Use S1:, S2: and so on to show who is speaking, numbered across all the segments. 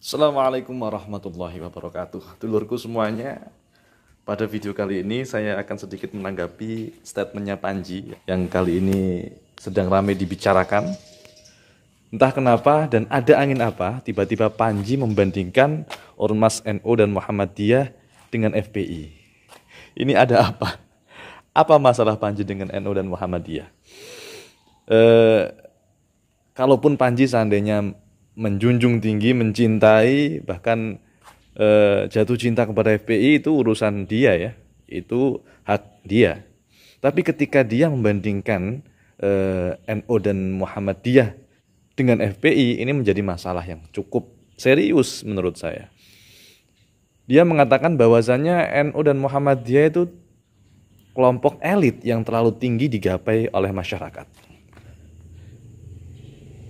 S1: Assalamualaikum warahmatullahi wabarakatuh. Dulurku semuanya, pada video kali ini saya akan sedikit menanggapi statementnya Panji yang kali ini sedang ramai dibicarakan. Entah kenapa dan ada angin apa, tiba-tiba Panji membandingkan Ormas NU dan Muhammadiyah dengan FPI. Ini ada apa? Apa masalah Panji dengan NU dan Muhammadiyah? Kalaupun Panji seandainya menjunjung tinggi, mencintai, bahkan jatuh cinta kepada FPI, itu urusan dia ya, itu hak dia. Tapi ketika dia membandingkan NU dan Muhammadiyah dengan FPI, ini menjadi masalah yang cukup serius menurut saya. Dia mengatakan bahwasannya NU dan Muhammadiyah itu kelompok elit yang terlalu tinggi digapai oleh masyarakat.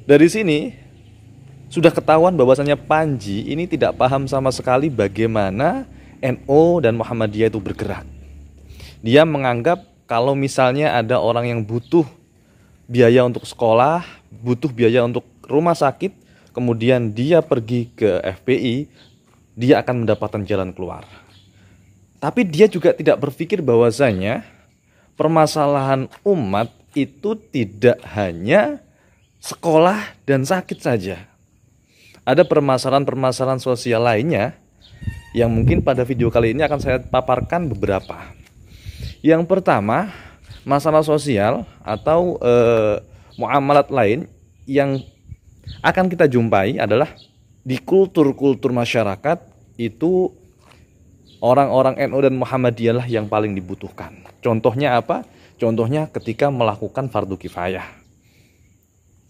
S1: Dari sini sudah ketahuan bahwasannya Panji ini tidak paham sama sekali bagaimana NU dan Muhammadiyah itu bergerak. Dia menganggap kalau misalnya ada orang yang butuh biaya untuk sekolah, butuh biaya untuk rumah sakit, kemudian dia pergi ke FPI, dia akan mendapatkan jalan keluar. Tapi dia juga tidak berpikir bahwasanya permasalahan umat itu tidak hanya sekolah dan sakit saja. Ada permasalahan-permasalahan sosial lainnya yang mungkin pada video kali ini akan saya paparkan beberapa. Yang pertama, masalah sosial atau muamalat lain yang akan kita jumpai adalah di kultur-kultur masyarakat itu orang-orang NU dan Muhammadiyah lah yang paling dibutuhkan. Contohnya apa? Contohnya ketika melakukan fardu kifayah.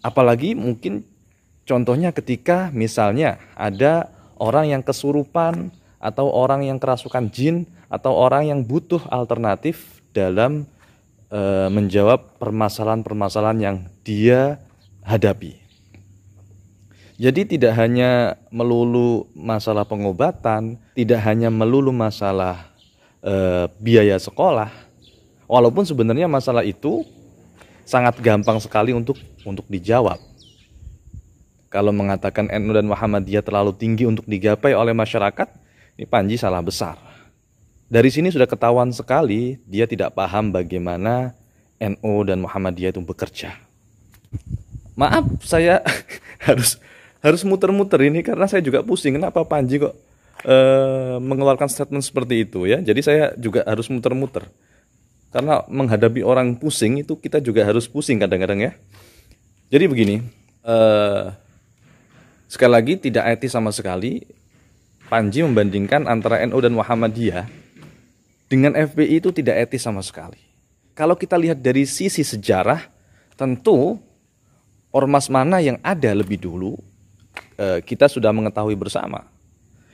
S1: Apalagi mungkin contohnya ketika misalnya ada orang yang kesurupan atau orang yang kerasukan jin atau orang yang butuh alternatif dalam menjawab permasalahan-permasalahan yang dia hadapi. Jadi tidak hanya melulu masalah pengobatan, tidak hanya melulu masalah biaya sekolah, walaupun sebenarnya masalah itu sangat gampang sekali untuk dijawab. Kalau mengatakan NU dan Muhammadiyah terlalu tinggi untuk digapai oleh masyarakat, ini Panji salah besar. Dari sini sudah ketahuan sekali dia tidak paham bagaimana NU dan Muhammadiyah itu bekerja. Maaf, saya harus muter-muter ini karena saya juga pusing. Kenapa Panji kok mengeluarkan statement seperti itu ya? Jadi saya juga harus muter-muter. Karena menghadapi orang pusing itu kita juga harus pusing kadang-kadang ya. Jadi begini, sekali lagi tidak etis sama sekali Panji membandingkan antara NU dan Muhammadiyah dengan FPI, itu tidak etis sama sekali. Kalau kita lihat dari sisi sejarah, tentu ormas mana yang ada lebih dulu kita sudah mengetahui bersama.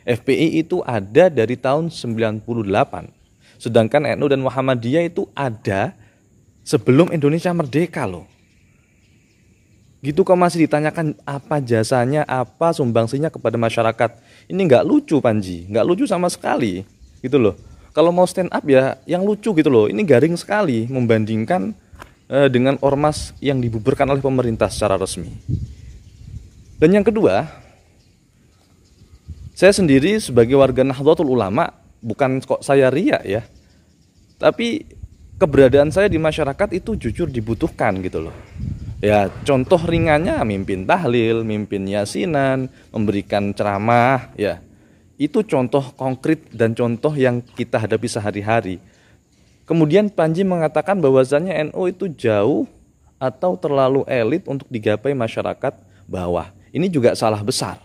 S1: FPI itu ada dari tahun 98, sedangkan NU dan Muhammadiyah itu ada sebelum Indonesia merdeka loh. Gitu kok masih ditanyakan apa jasanya, apa sumbangsinya kepada masyarakat. Ini nggak lucu Panji, nggak lucu sama sekali gitu loh. Kalau mau stand up ya yang lucu gitu loh. Ini garing sekali membandingkan dengan ormas yang dibubarkan oleh pemerintah secara resmi. Dan yang kedua, saya sendiri sebagai warga Nahdlatul Ulama, bukan kok saya riak ya, tapi keberadaan saya di masyarakat itu jujur dibutuhkan gitu loh. Ya contoh ringannya mimpin tahlil, mimpin yasinan, memberikan ceramah ya. Itu contoh konkret dan contoh yang kita hadapi sehari-hari. Kemudian Panji mengatakan bahwasannya NU itu jauh atau terlalu elit untuk digapai masyarakat bawah. Ini juga salah besar.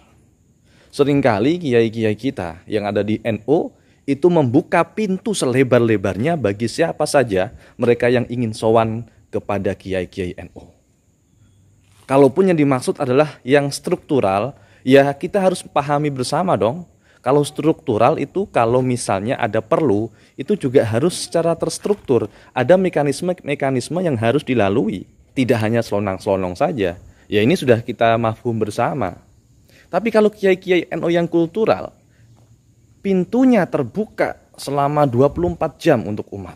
S1: Seringkali kiai-kiai kita yang ada di NU itu membuka pintu selebar-lebarnya bagi siapa saja mereka yang ingin sowan kepada kiai-kiai NU. Kalaupun yang dimaksud adalah yang struktural, ya kita harus pahami bersama dong. Kalau struktural itu kalau misalnya ada perlu, itu juga harus secara terstruktur. Ada mekanisme-mekanisme yang harus dilalui. Tidak hanya selonang-selonong saja. Ya ini sudah kita mafhum bersama. Tapi kalau kiai-kiai NU yang kultural, pintunya terbuka selama 24 jam untuk umat.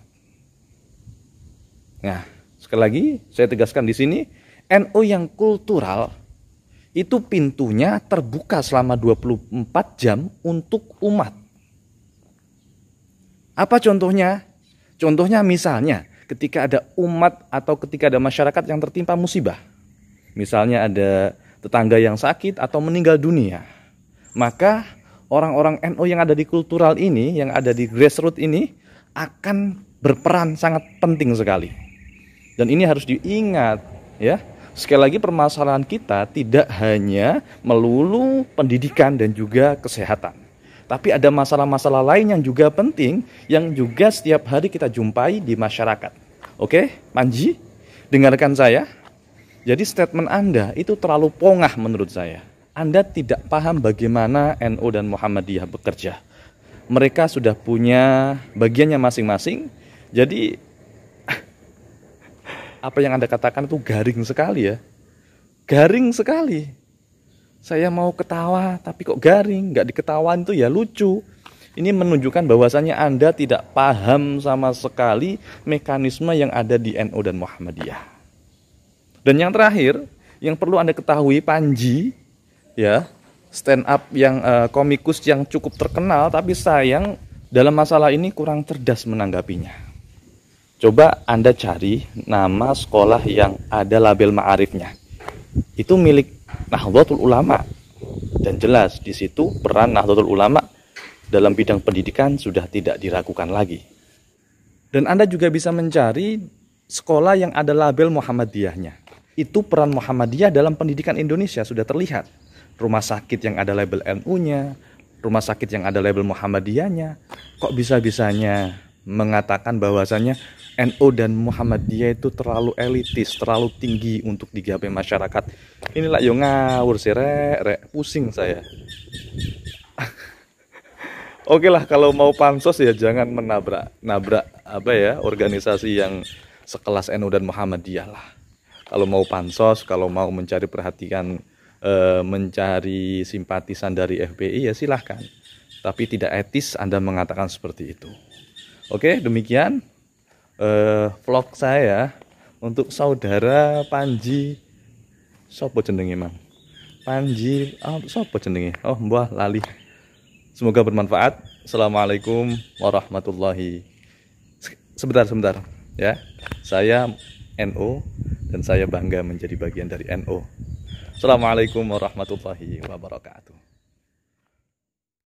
S1: Nah, sekali lagi saya tegaskan di sini, NU yang kultural itu pintunya terbuka selama 24 jam untuk umat. Apa contohnya? Contohnya misalnya ketika ada umat atau ketika ada masyarakat yang tertimpa musibah. Misalnya ada tetangga yang sakit atau meninggal dunia. Maka orang-orang NU yang ada di kultural ini, yang ada di grassroots ini akan berperan sangat penting sekali. Dan ini harus diingat, ya. Sekali lagi permasalahan kita tidak hanya melulu pendidikan dan juga kesehatan. Tapi ada masalah-masalah lain yang juga penting, yang juga setiap hari kita jumpai di masyarakat. Oke, Panji, dengarkan saya. Jadi statement Anda itu terlalu pongah menurut saya. Anda tidak paham bagaimana NU dan Muhammadiyah bekerja. Mereka sudah punya bagiannya masing-masing. Jadi apa yang Anda katakan itu garing sekali ya. Garing sekali. Saya mau ketawa tapi kok garing, nggak diketawain itu ya lucu. Ini menunjukkan bahwasannya Anda tidak paham sama sekali mekanisme yang ada di NU dan Muhammadiyah. Dan yang terakhir, yang perlu Anda ketahui, Panji, ya, stand up yang komikus yang cukup terkenal, tapi sayang dalam masalah ini kurang cerdas menanggapinya. Coba Anda cari nama sekolah yang ada label ma'arifnya. Itu milik Nahdlatul Ulama. Dan jelas di situ peran Nahdlatul Ulama dalam bidang pendidikan sudah tidak diragukan lagi. Dan Anda juga bisa mencari sekolah yang ada label Muhammadiyahnya. Itu peran Muhammadiyah dalam pendidikan Indonesia sudah terlihat. Rumah sakit yang ada label NU-nya, rumah sakit yang ada label Muhammadiyahnya. Kok bisa-bisanya mengatakan bahwasannya NU dan Muhammadiyah itu terlalu elitis, terlalu tinggi untuk digapai masyarakat. Inilah yo ngawur sih, rek, pusing saya. Oke lah, kalau mau pansos ya jangan nabrak apa ya, organisasi yang sekelas NU dan Muhammadiyah lah. Kalau mau pansos, kalau mau mencari perhatian, mencari simpatisan dari FPI ya silahkan. Tapi tidak etis Anda mengatakan seperti itu. Oke, demikian vlog saya untuk saudara Panji. Sopo jenenge Mang? Panji, sopo jenenge? Oh, mbah lali. Semoga bermanfaat. Assalamualaikum warahmatullahi. Sebentar ya. Saya NU dan saya bangga menjadi bagian dari NU. Assalamualaikum warahmatullahi wabarakatuh.